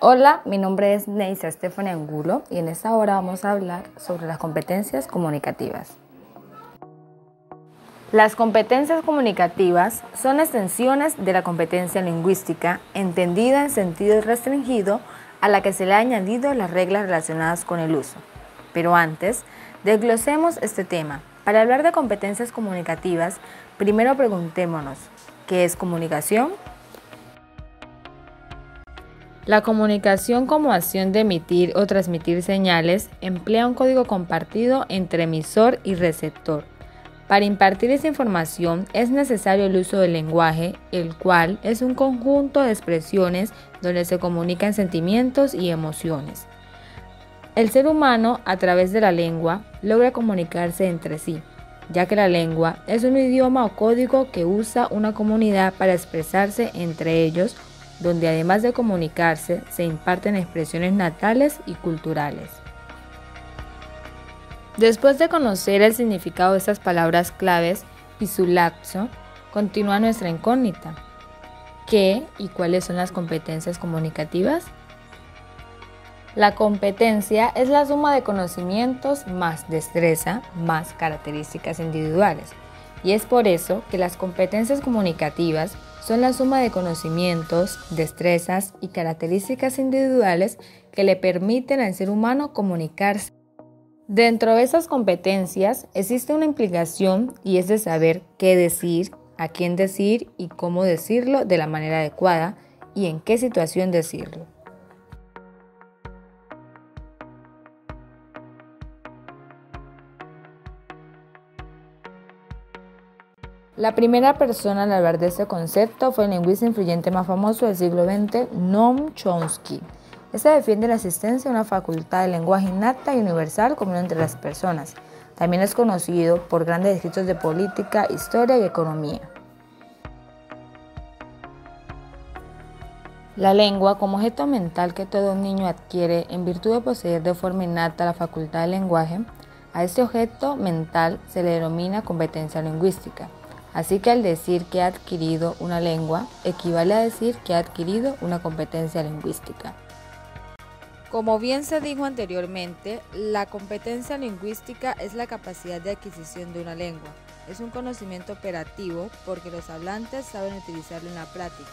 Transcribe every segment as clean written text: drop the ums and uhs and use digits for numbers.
Hola, mi nombre es Neisa Stephanie Angulo y en esta hora vamos a hablar sobre las competencias comunicativas. Las competencias comunicativas son extensiones de la competencia lingüística entendida en sentido restringido a la que se le ha añadido las reglas relacionadas con el uso. Pero antes, desglosemos este tema. Para hablar de competencias comunicativas, primero preguntémonos, ¿qué es comunicación? La comunicación como acción de emitir o transmitir señales emplea un código compartido entre emisor y receptor. Para impartir esa información es necesario el uso del lenguaje, el cual es un conjunto de expresiones donde se comunican sentimientos y emociones. El ser humano, a través de la lengua, logra comunicarse entre sí, ya que la lengua es un idioma o código que usa una comunidad para expresarse entre ellos, donde además de comunicarse, se imparten expresiones natales y culturales. Después de conocer el significado de estas palabras claves y su lapso, continúa nuestra incógnita. ¿Qué y cuáles son las competencias comunicativas? La competencia es la suma de conocimientos más destreza más características individuales, y es por eso que las competencias comunicativas son la suma de conocimientos, destrezas y características individuales que le permiten al ser humano comunicarse. Dentro de esas competencias existe una implicación y es de saber qué decir, a quién decir y cómo decirlo de la manera adecuada y en qué situación decirlo. La primera persona al hablar de este concepto fue el lingüista influyente más famoso del siglo XX, Noam Chomsky. Este defiende la existencia de una facultad de lenguaje innata y universal común entre las personas. También es conocido por grandes escritos de política, historia y economía. La lengua, como objeto mental que todo niño adquiere en virtud de poseer de forma innata la facultad del lenguaje, a este objeto mental se le denomina competencia lingüística. Así que al decir que ha adquirido una lengua, equivale a decir que ha adquirido una competencia lingüística. Como bien se dijo anteriormente, la competencia lingüística es la capacidad de adquisición de una lengua. Es un conocimiento operativo porque los hablantes saben utilizarlo en la práctica.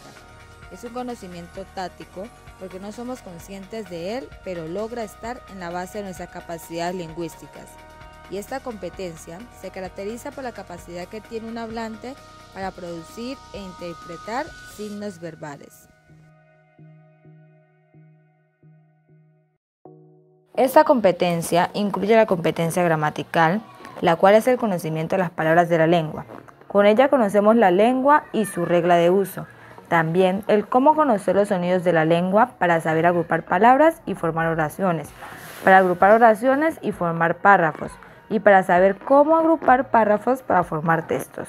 Es un conocimiento táctico porque no somos conscientes de él, pero logra estar en la base de nuestras capacidades lingüísticas. Y esta competencia se caracteriza por la capacidad que tiene un hablante para producir e interpretar signos verbales. Esta competencia incluye la competencia gramatical, la cual es el conocimiento de las palabras de la lengua. Con ella conocemos la lengua y su regla de uso. También el cómo conocer los sonidos de la lengua para saber agrupar palabras y formar oraciones, para agrupar oraciones y formar párrafos, y para saber cómo agrupar párrafos para formar textos.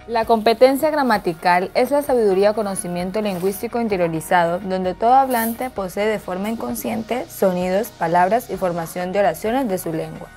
La competencia gramatical es la sabiduría o conocimiento lingüístico interiorizado, donde todo hablante posee de forma inconsciente sonidos, palabras y formación de oraciones de su lengua.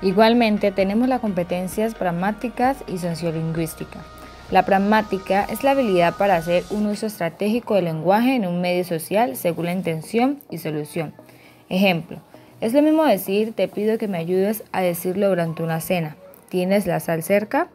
Igualmente tenemos las competencias pragmáticas y sociolingüísticas. La pragmática es la habilidad para hacer un uso estratégico del lenguaje en un medio social según la intención y solución. Ejemplo, es lo mismo decir te pido que me ayudes a decirlo durante una cena. ¿Tienes la sal cerca?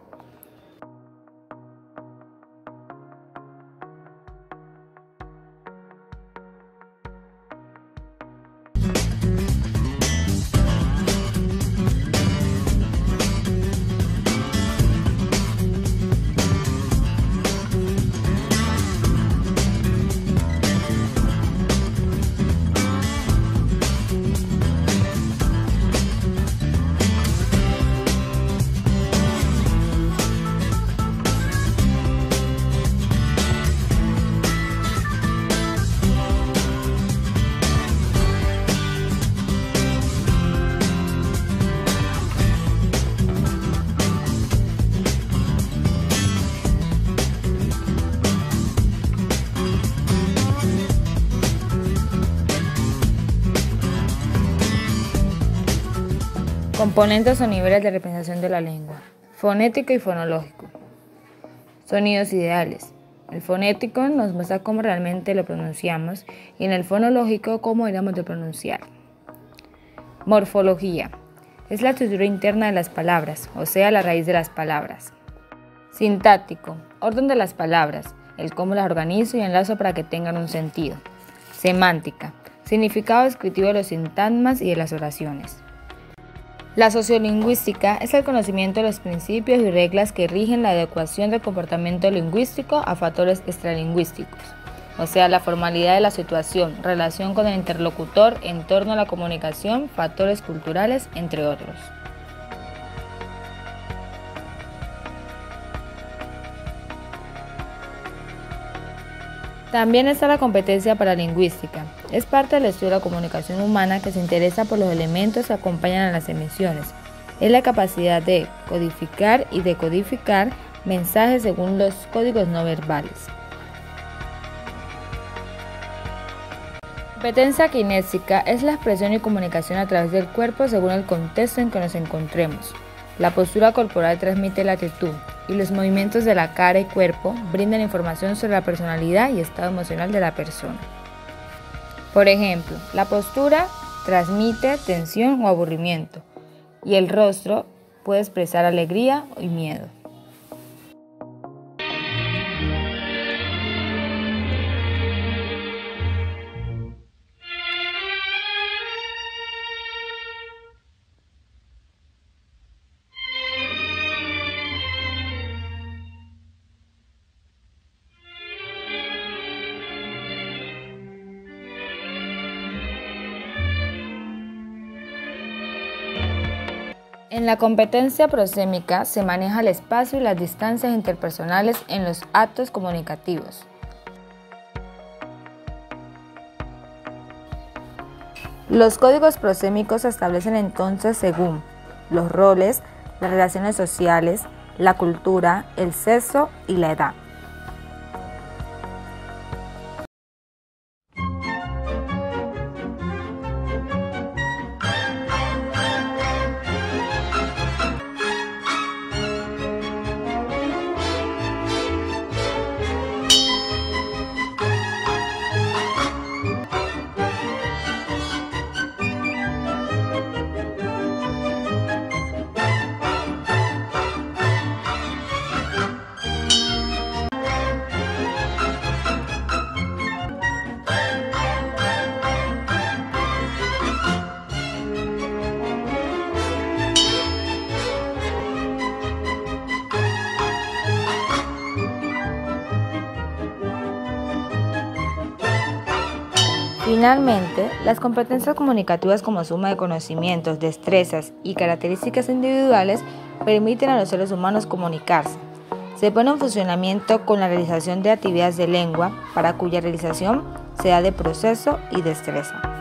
Componentes o niveles de representación de la lengua. Fonético y fonológico. Sonidos ideales. El fonético nos muestra cómo realmente lo pronunciamos y en el fonológico cómo deberíamos de pronunciar. Morfología. Es la estructura interna de las palabras, o sea, la raíz de las palabras. Sintáctico. Orden de las palabras, el cómo las organizo y enlazo para que tengan un sentido. Semántica. Significado descriptivo de los sintagmas y de las oraciones. La sociolingüística es el conocimiento de los principios y reglas que rigen la adecuación del comportamiento lingüístico a factores extralingüísticos, o sea, la formalidad de la situación, relación con el interlocutor, entorno a la comunicación, factores culturales, entre otros. También está la competencia paralingüística. Es parte del estudio de la comunicación humana que se interesa por los elementos que acompañan a las emisiones. Es la capacidad de codificar y decodificar mensajes según los códigos no verbales. Competencia kinésica es la expresión y comunicación a través del cuerpo según el contexto en que nos encontremos. La postura corporal transmite la actitud y los movimientos de la cara y cuerpo brindan información sobre la personalidad y estado emocional de la persona. Por ejemplo, la postura transmite tensión o aburrimiento y el rostro puede expresar alegría y miedo. En la competencia prosémica se maneja el espacio y las distancias interpersonales en los actos comunicativos. Los códigos prosémicos se establecen entonces según los roles, las relaciones sociales, la cultura, el sexo y la edad. Finalmente, las competencias comunicativas como suma de conocimientos, destrezas y características individuales permiten a los seres humanos comunicarse. Se pone en funcionamiento con la realización de actividades de lengua, para cuya realización se da de proceso y destreza.